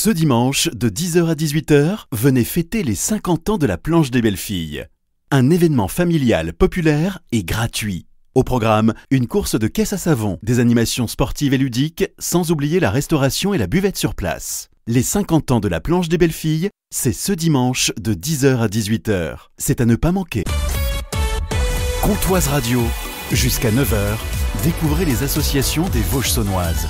Ce dimanche, de 10h à 18h, venez fêter les 50 ans de la Planche des Belles Filles. Un événement familial, populaire et gratuit. Au programme, une course de caisse à savon, des animations sportives et ludiques, sans oublier la restauration et la buvette sur place. Les 50 ans de la Planche des Belles Filles, c'est ce dimanche de 10h à 18h. C'est à ne pas manquer. Comtoise Radio, jusqu'à 9h, découvrez les associations des Vosges saunoises.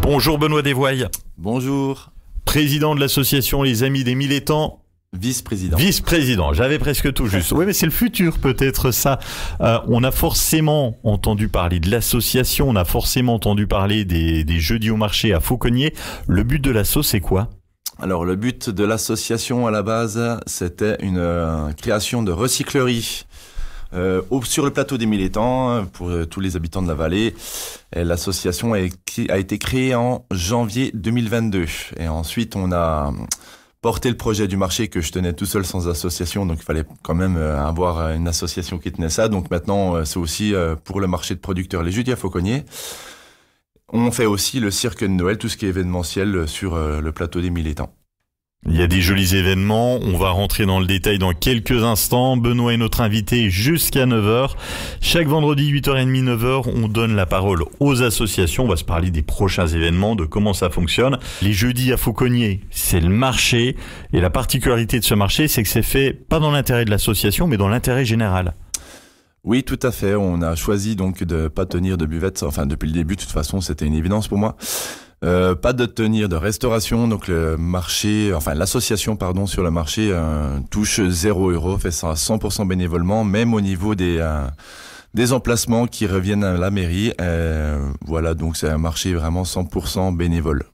Bonjour Benoît Desvoilles. Bonjour. Président de l'association Les Amis des Mille Étangs. Vice-président. Vice-président, j'avais presque tout juste. Oui, mais c'est le futur peut-être ça. On a forcément entendu parler de l'association, on a forcément entendu parler des jeudis au marché à Fauconnier. Le but de l'asso, c'est quoi ? Alors le but de l'association à la base, c'était une création de recyclerie. Sur le plateau des Mille Étangs, pour tous les habitants de la vallée. Et l'association a été créée en janvier 2022. Et ensuite, on a porté le projet du marché que je tenais tout seul sans association. Donc, il fallait quand même avoir une association qui tenait ça. Donc, maintenant, c'est aussi pour le marché de producteurs les jeudis à Fauconnier. On fait aussi le cirque de Noël, tout ce qui est événementiel sur le plateau des Mille Étangs. Il y a des jolis événements, on va rentrer dans le détail dans quelques instants. Benoît est notre invité jusqu'à 9h. Chaque vendredi 8h30, 9h, on donne la parole aux associations. On va se parler des prochains événements, de comment ça fonctionne. Les jeudis à Fauconnier, c'est le marché. Et la particularité de ce marché, c'est que c'est fait pas dans l'intérêt de l'association, mais dans l'intérêt général. Oui, tout à fait. On a choisi donc de pas tenir de buvette. Enfin, depuis le début, de toute façon, c'était une évidence pour moi. Pas de tenir de restauration, donc le marché, enfin l'association sur le marché touche 0 €, fait ça à 100% bénévolement, même au niveau des emplacements qui reviennent à la mairie. Voilà, donc c'est un marché vraiment 100% bénévole.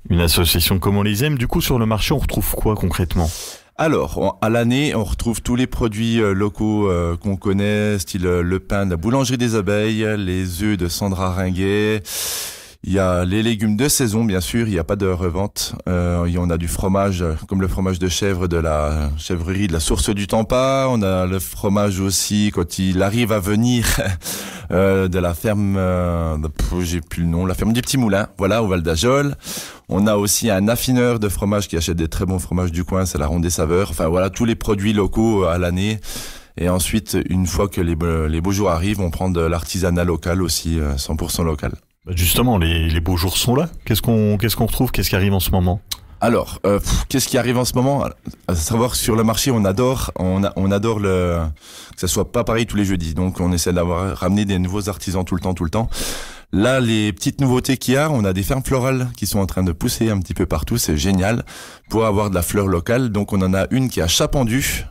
Une association comme on les aime. Du coup, sur le marché, on retrouve quoi concrètement ? Alors, à l'année, on retrouve tous les produits locaux qu'on connaît, style le pain de la boulangerie des abeilles, les œufs de Sandra Ringuet. Il y a les légumes de saison, bien sûr, il n'y a pas de revente. On a du fromage, comme le fromage de chèvre de la chèvrerie de la Source du Tampa. On a le fromage aussi, quand il arrive à venir, de la ferme, j'ai plus le nom, la ferme du Petit Moulin, voilà, au Val d'Ajol. On a aussi un affineur de fromage qui achète des très bons fromages du coin, c'est la Ronde des Saveurs. Enfin voilà, tous les produits locaux à l'année. Et ensuite, une fois que les beaux jours arrivent, on prend de l'artisanat local aussi, 100% local. Justement, les beaux jours sont là. Qu'est-ce qu'on retrouve ? Qu'est-ce qui arrive en ce moment ? Alors, qu'est-ce qui arrive en ce moment ? À savoir, sur le marché, on adore que ça soit pas pareil tous les jeudis. Donc, on essaie d'avoir ramené des nouveaux artisans tout le temps. Là, les petites nouveautés qu'il y a, on a des fermes florales qui sont en train de pousser un petit peu partout. C'est génial pour avoir de la fleur locale. Donc, on en a une qui est à Chapendu,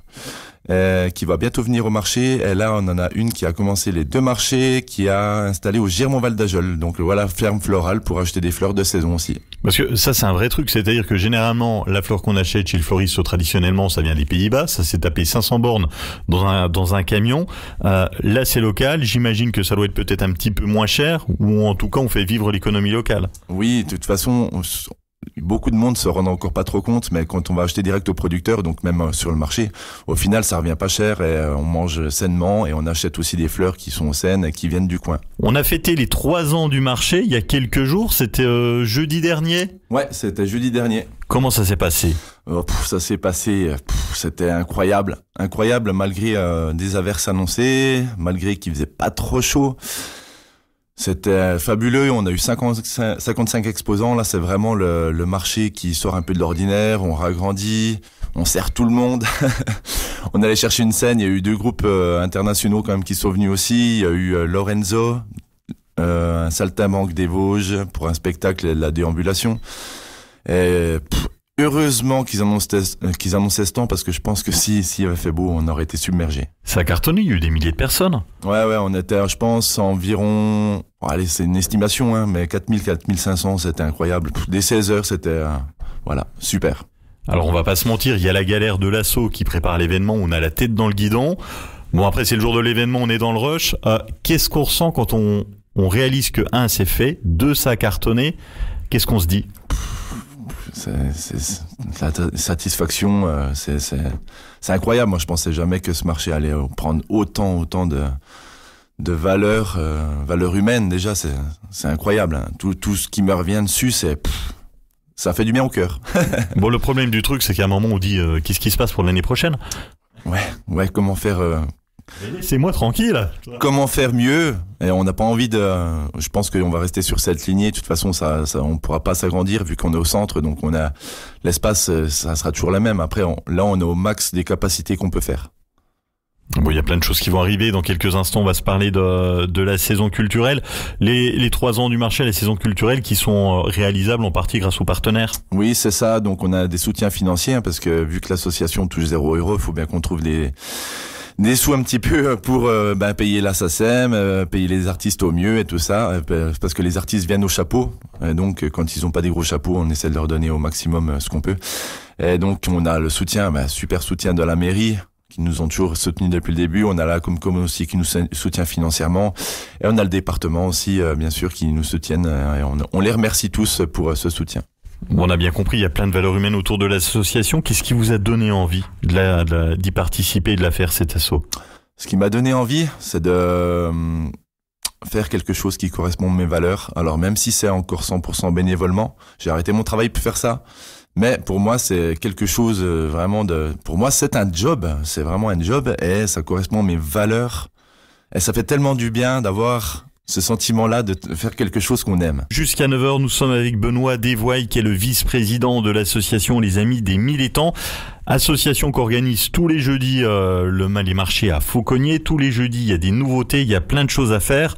qui va bientôt venir au marché. Et là, on en a une qui a commencé les 2 marchés, qui a installé au Girmont-Val d'Ajol. Donc voilà, ferme florale pour acheter des fleurs de saison aussi. Parce que ça, c'est un vrai truc. C'est-à-dire que généralement, la fleur qu'on achète chez le fleuriste, traditionnellement, ça vient des Pays-Bas. Ça s'est tapé 500 bornes dans un camion. Là, c'est local. J'imagine que ça doit être peut-être un petit peu moins cher, ou en tout cas, on fait vivre l'économie locale. Oui, de toute façon, beaucoup de monde se rend encore pas trop compte, mais quand on va acheter direct au producteur, donc même sur le marché, au final ça revient pas cher et on mange sainement et on achète aussi des fleurs qui sont saines et qui viennent du coin. On a fêté les 3 ans du marché il y a quelques jours, c'était jeudi dernier ? Ouais, c'était jeudi dernier. Comment ça s'est passé ? Ça s'est passé, c'était incroyable malgré des averses annoncées, malgré qu'il faisait pas trop chaud. C'était fabuleux, on a eu 55 exposants, là c'est vraiment le marché qui sort un peu de l'ordinaire, on ragrandit, on sert tout le monde. On allait chercher une scène, il y a eu 2 groupes internationaux quand même qui sont venus aussi, il y a eu Lorenzo, un saltimbanque des Vosges pour un spectacle de la déambulation. Et heureusement qu'ils annonçaient ce temps, parce que je pense que s'il avait fait beau, on aurait été submergés. Ça a cartonné, il y a eu des milliers de personnes. Ouais, on était, je pense, environ, allez, c'est une estimation, mais 4500, c'était incroyable. Dès 16 heures, c'était, voilà, super. Alors on va pas se mentir, il y a la galère de l'asso qui prépare l'événement, on a la tête dans le guidon. Bon, après c'est le jour de l'événement, on est dans le rush. Qu'est-ce qu'on ressent quand on réalise que 1, c'est fait, 2, ça a cartonné ? Qu'est-ce qu'on se dit ? C'est la satisfaction, c'est incroyable. Moi, je pensais jamais que ce marché allait prendre autant de valeurs humaines. Déjà, c'est incroyable. Hein. Tout ce qui me revient dessus, ça fait du bien au cœur. Bon, le problème du truc, c'est qu'à un moment, on dit qu'est-ce qui se passe pour l'année prochaine? Ouais, comment faire Laissez-moi tranquille. Comment faire mieux? Et on n'a pas envie je pense qu'on va rester sur cette lignée. De toute façon, on pourra pas s'agrandir vu qu'on est au centre, donc on a l'espace, ça sera toujours la même. Après, on est au max des capacités qu'on peut faire. Bon, il y a plein de choses qui vont arriver. Dans quelques instants, on va se parler de la saison culturelle. Les 3 ans du marché, la saison culturelle qui sont réalisables en partie grâce aux partenaires. Oui, c'est ça. Donc, on a des soutiens financiers, hein, parce que vu que l'association touche 0 €, il faut bien qu'on trouve des sous un petit peu pour payer la SACEM, payer les artistes au mieux et tout ça, parce que les artistes viennent au chapeau. Et donc, quand ils ont pas des gros chapeaux, on essaie de leur donner au maximum ce qu'on peut. Et donc, on a le soutien, super soutien de la mairie, qui nous ont toujours soutenus depuis le début. On a la Comcom aussi qui nous soutient financièrement. Et on a le département aussi, bien sûr, qui nous soutiennent. Et on les remercie tous pour ce soutien. On a bien compris, il y a plein de valeurs humaines autour de l'association. Qu'est-ce qui vous a donné envie d'y participer et de la faire, cet asso? Ce qui m'a donné envie, c'est de faire quelque chose qui correspond à mes valeurs. Alors, même si c'est encore 100% bénévolement, j'ai arrêté mon travail pour faire ça. Mais pour moi, c'est quelque chose vraiment pour moi, c'est un job. C'est vraiment un job et ça correspond à mes valeurs. Et ça fait tellement du bien d'avoir ce sentiment-là de faire quelque chose qu'on aime. Jusqu'à 9h, nous sommes avec Benoît Desvoilles, qui est le vice-président de l'association Les Amis des Militants. Association qui organise tous les jeudis les marchés à Fauconnier. Tous les jeudis, il y a des nouveautés, il y a plein de choses à faire.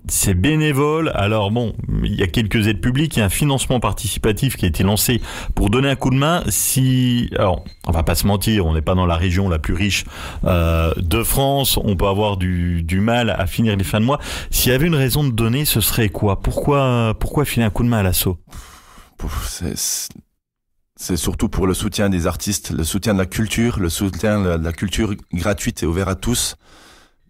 C'est bénévole. Alors bon, il y a quelques aides publiques, il y a un financement participatif qui a été lancé pour donner un coup de main. Alors, on va pas se mentir, on n'est pas dans la région la plus riche de France. On peut avoir du mal à finir les fins de mois. S'il y avait une raison de donner, ce serait quoi? Pourquoi filer un coup de main à l'asso? C'est surtout pour le soutien des artistes, le soutien de la culture, le soutien de la culture gratuite et ouverte à tous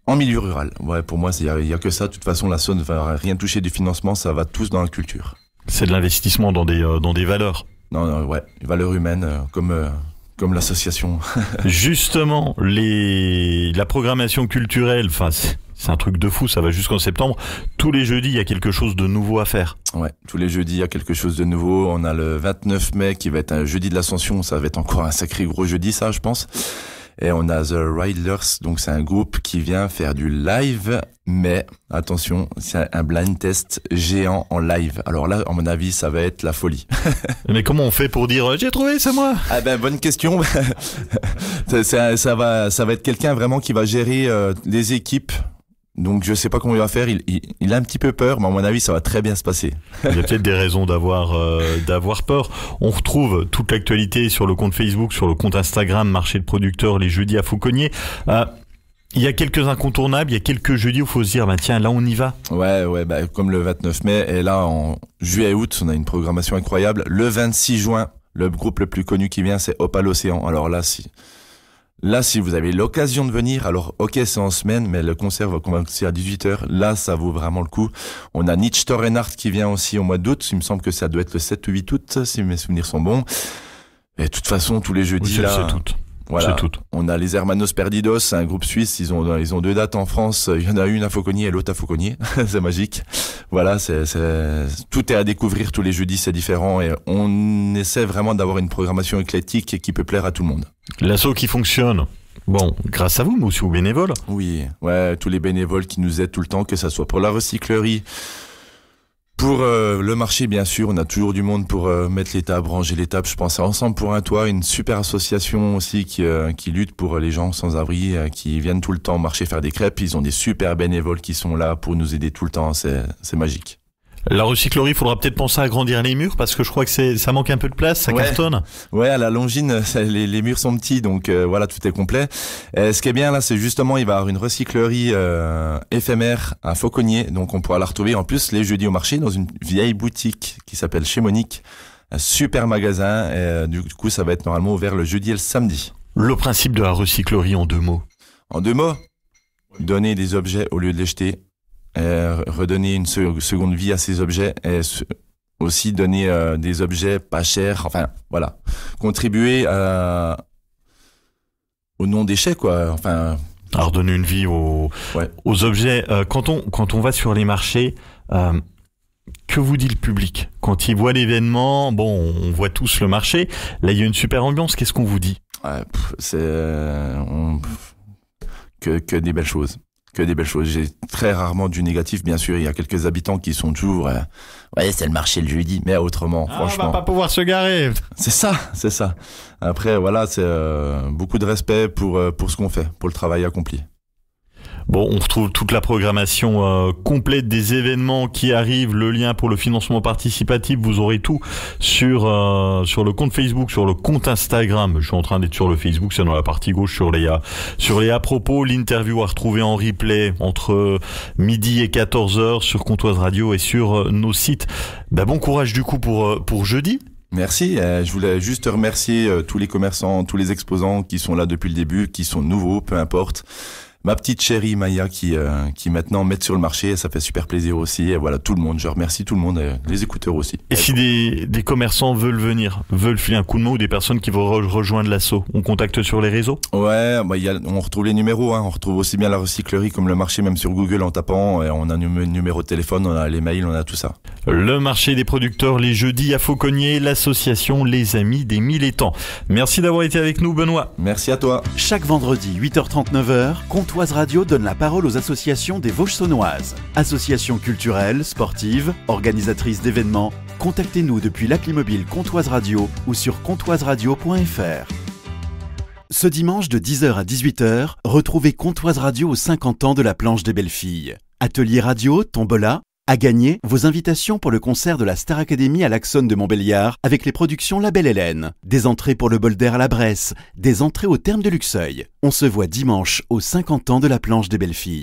en milieu rural. Ouais, pour moi, il y a que ça. De toute façon, la SO ne va rien toucher du financement, ça va tous dans la culture. C'est de l'investissement dans des valeurs. Non, ouais, valeurs humaines, comme l'association. Justement, la programmation culturelle, c'est un truc de fou, ça va jusqu'en septembre. Tous les jeudis, il y a quelque chose de nouveau à faire. Ouais, tous les jeudis, il y a quelque chose de nouveau. On a le 29 mai qui va être un jeudi de l'Ascension. Ça va être encore un sacré gros jeudi, ça, je pense. Et on a The Riders, donc c'est un groupe qui vient faire du live. Mais attention, c'est un blind test géant en live. Alors là, à mon avis, ça va être la folie. Mais comment on fait pour dire j'ai trouvé, c'est moi? Ah bonne question. ça va être quelqu'un vraiment qui va gérer les équipes. Donc je sais pas comment il va faire, il a un petit peu peur, mais à mon avis ça va très bien se passer. Il y a peut-être des raisons d'avoir peur. On retrouve toute l'actualité sur le compte Facebook, sur le compte Instagram Marché de producteurs les jeudis à Fauconnier. Il y a quelques incontournables, il y a quelques jeudis où il faut se dire tiens, là on y va. Ouais, comme le 29 mai et là en juillet et août, on a une programmation incroyable. Le 26 juin, le groupe le plus connu qui vient, c'est Opal Océan. Alors Là, si vous avez l'occasion de venir, alors ok, c'est en semaine, mais le concert va commencer à 18h. Là, ça vaut vraiment le coup. On a Nietzsche Reinhardt qui vient aussi au mois d'août. Il me semble que ça doit être le 7 ou 8 août, si mes souvenirs sont bons. Et de toute façon, tous les jeudis, oui, là... C'est tout. Voilà. On a les Hermanos Perdidos, c'est un groupe suisse. Ils ont 2 dates en France. Il y en a une à Fauconnier et l'autre à Fauconnier. C'est magique. Voilà, tout est à découvrir tous les jeudis, c'est différent et on essaie vraiment d'avoir une programmation éclectique qui peut plaire à tout le monde. L'asso qui fonctionne. Bon, grâce à vous, mais aussi aux bénévoles. Oui, ouais, tous les bénévoles qui nous aident tout le temps, que ça soit pour la recyclerie, pour le marché, bien sûr, on a toujours du monde pour mettre les tables, ranger les tables. Je pense à Ensemble pour un toit, une super association aussi qui lutte pour les gens sans abri, qui viennent tout le temps au marché faire des crêpes. Ils ont des super bénévoles qui sont là pour nous aider tout le temps. C'est magique. La recyclerie, il faudra peut-être penser à agrandir les murs parce que je crois que ça manque un peu de place, ça cartonne. Ouais, à la Longine, les murs sont petits, donc voilà, tout est complet. Et ce qui est bien là, c'est justement, il va y avoir une recyclerie éphémère à Fauconnier, donc on pourra la retrouver en plus les jeudis au marché dans une vieille boutique qui s'appelle Chez Monique, un super magasin. Et du coup, ça va être normalement ouvert le jeudi et le samedi. Le principe de la recyclerie en 2 mots. En 2 mots, donner des objets au lieu de les jeter. Redonner une seconde vie à ces objets et aussi donner des objets pas chers, enfin voilà, contribuer au non-déchet quoi, enfin Alors donner une vie aux objets. Quand on va sur les marchés, que vous dit le public quand il voit l'événement? Bon, on voit tous le marché. Là, il y a une super ambiance. Qu'est-ce qu'on vous dit? Que des belles choses. Que des belles choses. J'ai très rarement du négatif, bien sûr. Il y a quelques habitants qui sont toujours, c'est le marché le jeudi, mais autrement, franchement. On va pas pouvoir se garer. C'est ça. Après, voilà, c'est beaucoup de respect pour ce qu'on fait, pour le travail accompli. Bon, on retrouve toute la programmation complète des événements qui arrivent, le lien pour le financement participatif, vous aurez tout sur le compte Facebook, sur le compte Instagram. Je suis en train d'être sur le Facebook, c'est dans la partie gauche sur les à propos, l'interview à retrouver en replay entre midi et 14h sur Comtoise Radio et sur nos sites. Bon courage du coup pour jeudi. Merci. Je voulais juste remercier tous les commerçants, tous les exposants qui sont là depuis le début, qui sont nouveaux, peu importe. Ma petite chérie Maya qui maintenant met sur le marché, ça fait super plaisir aussi. Et voilà, tout le monde, je remercie tout le monde, les écouteurs aussi. Et si des commerçants veulent filer un coup de main, ou des personnes qui vont rejoindre l'assaut, on contacte sur les réseaux? Ouais, on retrouve les numéros, on retrouve aussi bien la recyclerie comme le marché, même sur Google en tapant, et on a un numéro de téléphone, on a les mails, on a tout ça. Le marché des producteurs les jeudis à Fauconnier, l'association Les Amis des Mille Étangs. Merci d'avoir été avec nous, Benoît. Merci à toi. Chaque vendredi 8h39, Comtoise Radio donne la parole aux associations des Vosges saunoises. Associations culturelles, sportives, organisatrices d'événements. Contactez-nous depuis l'appli mobile Comtoise Radio ou sur comtoiseradio.fr. Ce dimanche de 10h à 18h, retrouvez Comtoise Radio aux 50 ans de la planche des belles filles. Atelier radio, tombola. À gagner, vos invitations pour le concert de la Star Academy à l'Axone de Montbéliard avec les productions La Belle Hélène. Des entrées pour le bol d'air à la Bresse, des entrées au terme de Luxeuil. On se voit dimanche aux 50 ans de la planche des belles filles.